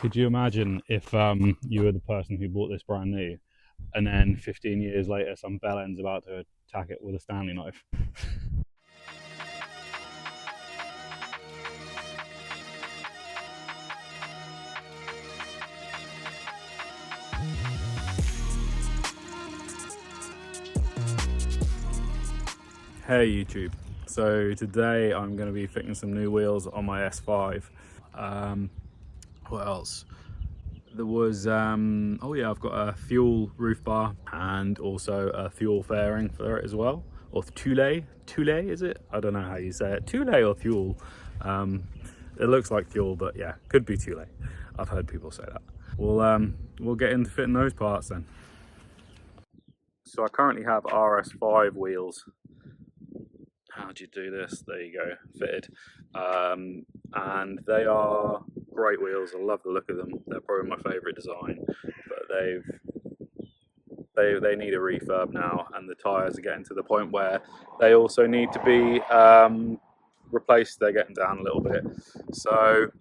Could you imagine if you were the person who bought this brand new, and then 15 years later some bellend's about to attack it with a Stanley knife? Hey YouTube, so today I'm going to be fitting some new wheels on my S5. What else? There was, oh yeah, I've got a fuel roof bar and also a fuel fairing for it as well. Or Thule is it? I don't know how you say it, Thule or Thule. It looks like fuel, but yeah, could be Thule. I've heard people say that. We'll get into fitting those parts then. So I currently have RS5 wheels. How do you do this? There you go, fitted. And they are great wheels. I love the look of them. They're probably my favourite design, but they need a refurb now, and the tyres are getting to the point where they also need to be replaced. They're getting down a little bit. So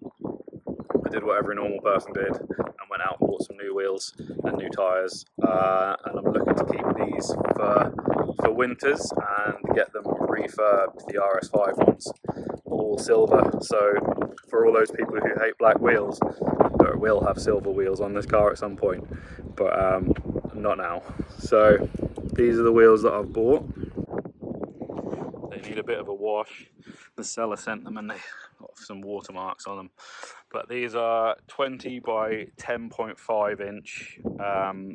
I did what every normal person did and went out and bought some new wheels and new tyres, and I'm looking to keep these for winters and get them refurbed, the RS5 ones, all silver. So for all those people who hate black wheels, there will have silver wheels on this car at some point, but not now. So these are the wheels that I've bought. They need a bit of a wash. The seller sent them and they got some watermarks on them. But these are 20 by 10.5 inch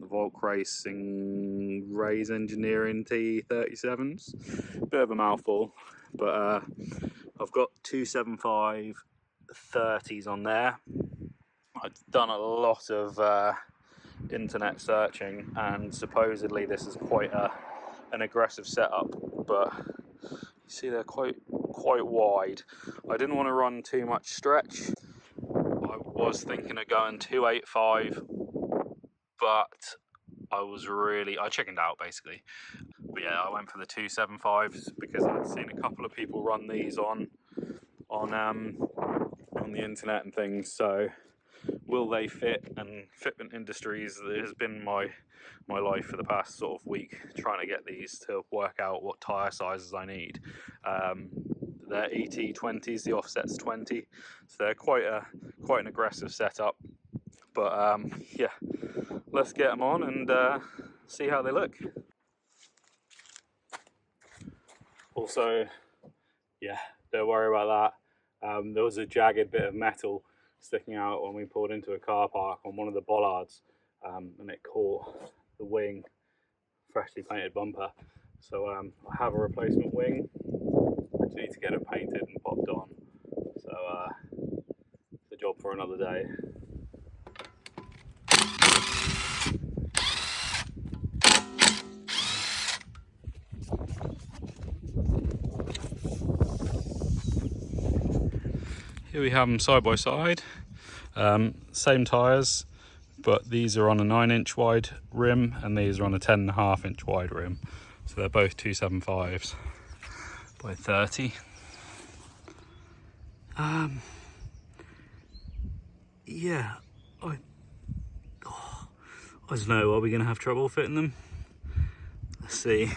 Volk Racing Rays Engineering TE37s. Bit of a mouthful, but I've got 275 30s on there. I've done a lot of internet searching, and supposedly this is quite an aggressive setup, but you see they're quite wide. I didn't want to run too much stretch. I was thinking of going 285, but I chickened out basically. But yeah, I went for the 275s because I'd seen a couple of people run these on the internet and things. So will they fit? And Fitment Industries has been my life for the past sort of week, trying to get these to work out what tyre sizes I need. They're ET20s, the offset's 20, so they're quite an aggressive setup. But yeah, let's get them on and see how they look. Also, yeah, don't worry about that. There was a jagged bit of metal sticking out when we pulled into a car park on one of the bollards, and it caught the wing, freshly painted bumper. So I have a replacement wing. I just need to get it painted and popped on. So it's a job for another day. Here we have them side by side, same tyres, but these are on a 9-inch wide rim and these are on a 10.5-inch wide rim. So they're both 275s by 30. Yeah, I don't know, are we going to have trouble fitting them? Let's see.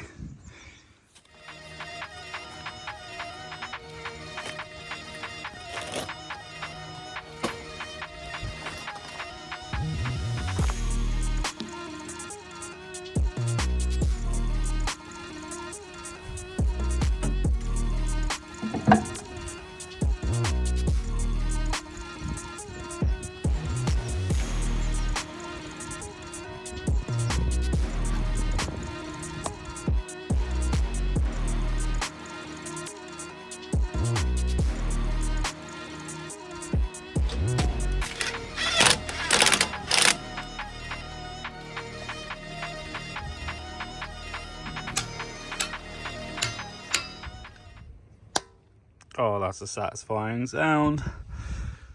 Oh, that's a satisfying sound.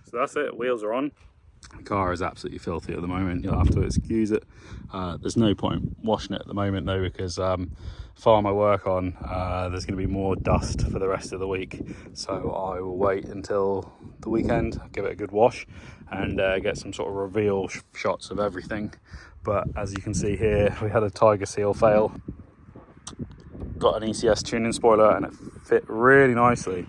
So that's it, wheels are on. The car is absolutely filthy at the moment. You'll have to excuse it. There's no point washing it at the moment though, because farm I work on, there's going to be more dust for the rest of the week. So I will wait until the weekend, give it a good wash, and get some sort of reveal shots of everything. But as you can see here, we had a Tiger Seal fail. Got an ECS tuning spoiler and it fit really nicely.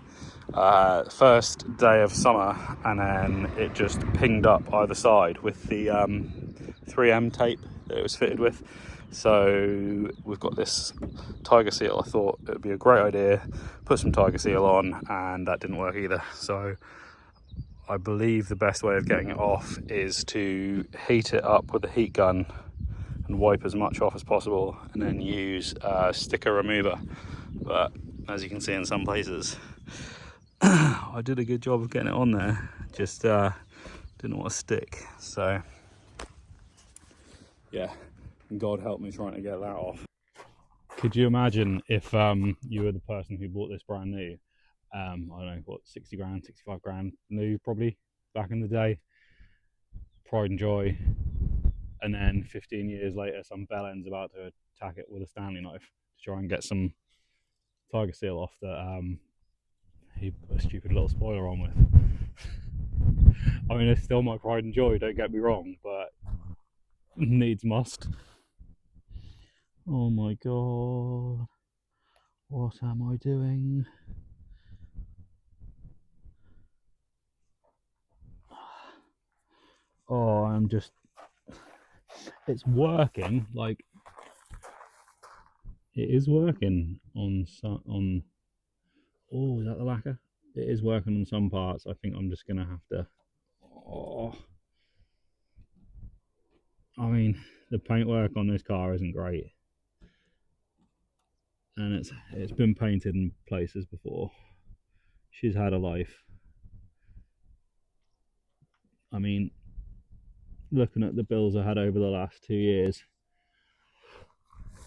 First day of summer, and then it just pinged up either side with the 3M tape that it was fitted with. So we've got this Tiger Seal. I thought it would be a great idea, put some Tiger Seal on, and that didn't work either. So I believe the best way of getting it off is to heat it up with a heat gun and wipe as much off as possible, and then use a sticker remover. But as you can see in some places, I did a good job of getting it on there, just didn't want to stick. So yeah, God help me trying to get that off. Could you imagine if you were the person who bought this brand new, I don't know, what, 60 grand, 65 grand new probably back in the day, pride and joy, and then 15 years later some bellend's about to attack it with a Stanley knife to try and get some Tiger Seal off that he put a stupid little spoiler on with. I mean, it's still my pride and joy, don't get me wrong, but needs must. Oh my god, what am I doing? Oh, I'm just, it's working, like, it is working on oh, is that the lacquer? It is working on some parts. I think I'm just gonna have to, oh, I mean, the paintwork on this car isn't great, and it's been painted in places before. She's had a life. I mean, looking at the bills I had over the last 2 years,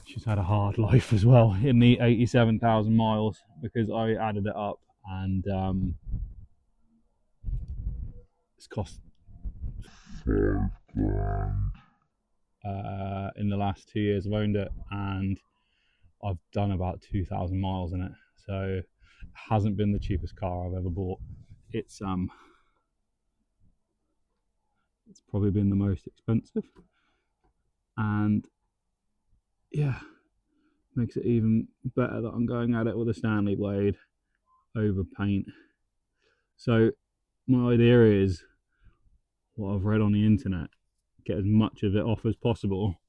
she's had a hard life as well in the 87,000 miles, because I added it up, and it's cost in the last 2 years I've owned it, and I've done about 2,000 miles in it. So it hasn't been the cheapest car I've ever bought. It's probably been the most expensive, and yeah, makes it even better that I'm going at it with a Stanley blade over paint. So my idea is, what I've read on the internet, get as much of it off as possible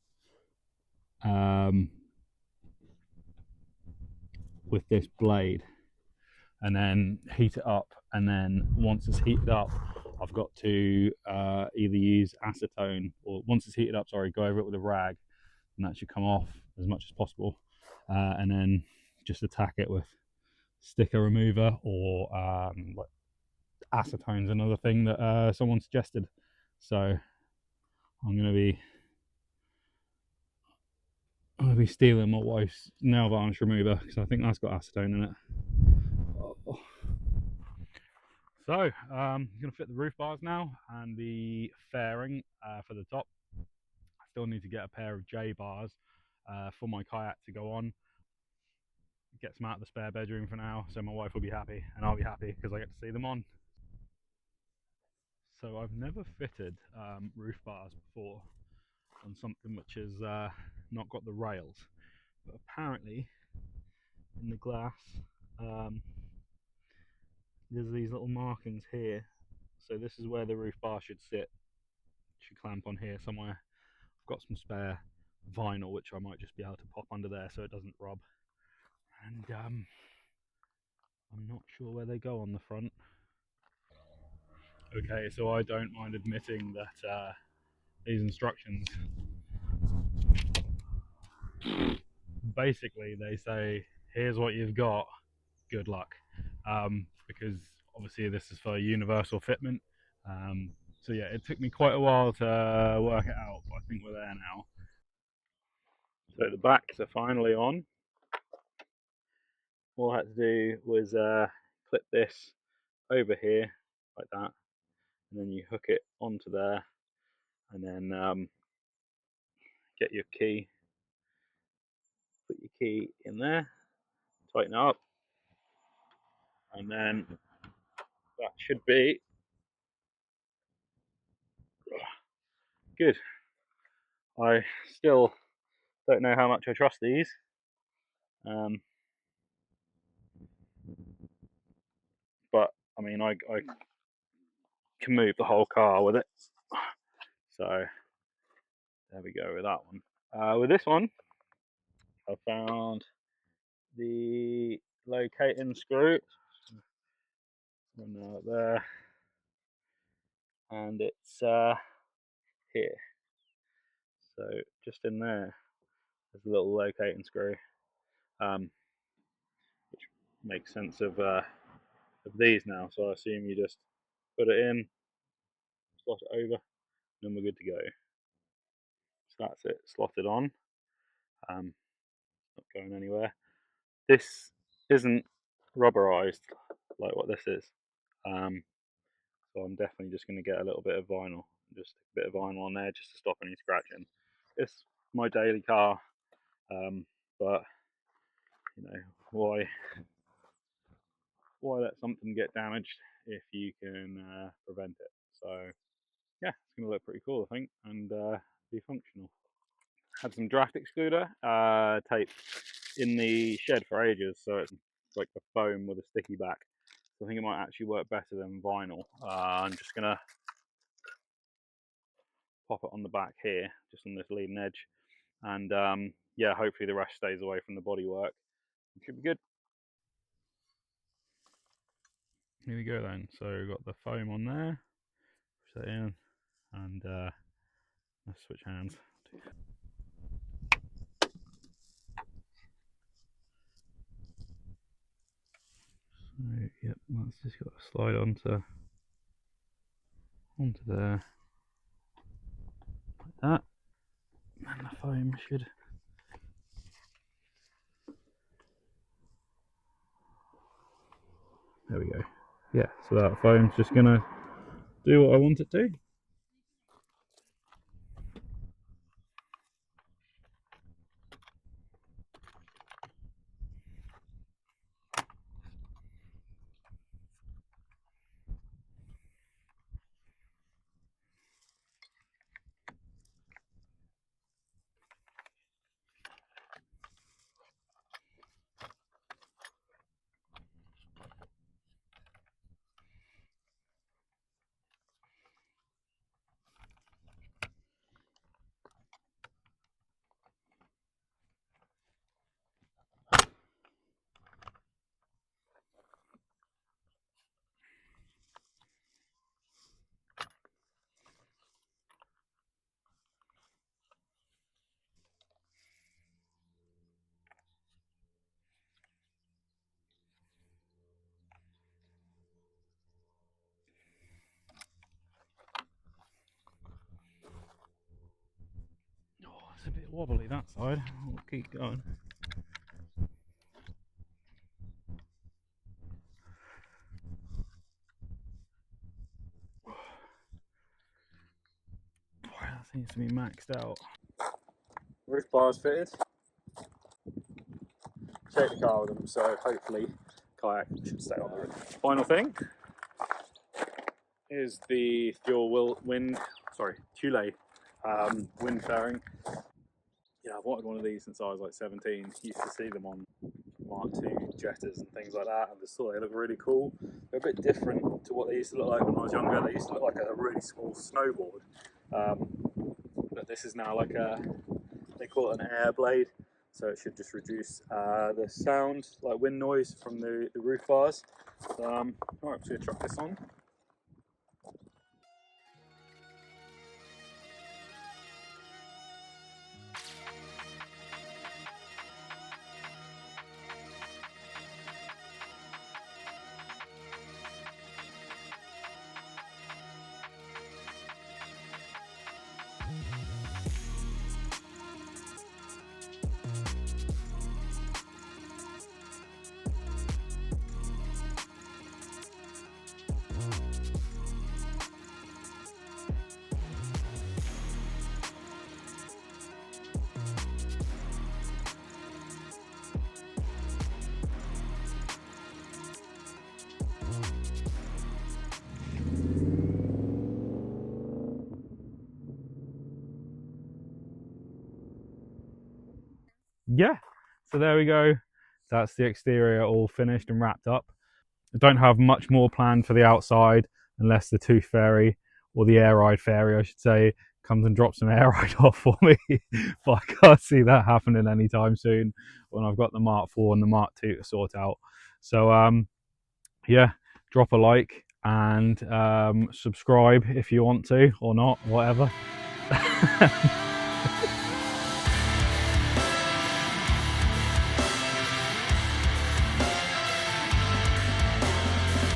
with this blade, and then heat it up, and then once it's heated up, I've got to either use acetone, or once it's heated up, sorry, go over it with a rag, and that should come off as much as possible, and then just attack it with sticker remover, or like acetone's another thing that someone suggested. So I'm gonna be stealing my wife's nail varnish remover, because I think that's got acetone in it. Oh. So I'm going to fit the roof bars now, and the fairing for the top. I still need to get a pair of J bars for my kayak to go on. Get some out of the spare bedroom for now, so my wife will be happy, and I'll be happy because I get to see them on. So I've never fitted roof bars before on something which has not got the rails, but apparently in the glass there's these little markings here, so this is where the roof bar should sit. Should clamp on here somewhere. I've got some spare vinyl which I might just be able to pop under there so it doesn't rub, and I'm not sure where they go on the front. Okay, so I don't mind admitting that these instructions, basically they say, here's what you've got, good luck, because obviously this is for universal fitment. So yeah, it took me quite a while to work it out, but I think we're there now. So the backs are finally on. All I had to do was clip this over here like that, and then you hook it onto there, and then get your key, put your key in there, tighten it up, and then that should be good. I still don't know how much I trust these, but I mean I can move the whole car with it, so there we go with that one. With this one, I found the locating screw, run out there, and it's here. So just in there, there's a little locating screw, which makes sense of these now. So I assume you just put it in, slot it over, and then we're good to go. So that's it, slotted on. Not going anywhere. This isn't rubberized like what this is. So I'm definitely just going to get a little bit of vinyl, just a bit of vinyl on there just to stop any scratching. It's my daily car, but you know, why let something get damaged if you can prevent it? So yeah, it's going to look pretty cool, I think, and be functional. Had some draft excluder tape in the shed for ages, so it's like the foam with a sticky back. So I think it might actually work better than vinyl. I'm just going to pop it on the back here, just on this leading edge, and yeah, hopefully the rest stays away from the bodywork. It should be good. Here we go then. So we've got the foam on there, push that in, and let's switch hands. So yep, that's just got to slide onto there, like that, and the foam should. There we go. Yeah, so that foam's just gonna do what I want it to. Oh, it's a bit wobbly that side. We'll keep going. That seems to be maxed out. Roof bars fitted. Shake the car with them, so hopefully kayak should stay on the roof. Final thing is the Thule Thule wind fairing. Yeah, I've wanted one of these since I was like 17. Used to see them on Mark II jetters and things like that, and just thought they look really cool. They're a bit different to what they used to look like when I was younger. They used to look like a really small snowboard, but this is now like they call it an air blade, so it should just reduce the sound, like wind noise from the roof bars. Alright, so I'm going to chuck this on. yeah, so there we go. That's the exterior all finished and wrapped up. I don't have much more planned for the outside unless the Tooth Fairy, or the Air Ride Fairy I should say, comes and drops some air ride off for me. But I can't see that happening anytime soon when I've got the Mark 4 and the Mark 2 to sort out. So yeah, drop a like and subscribe if you want to, or not, whatever.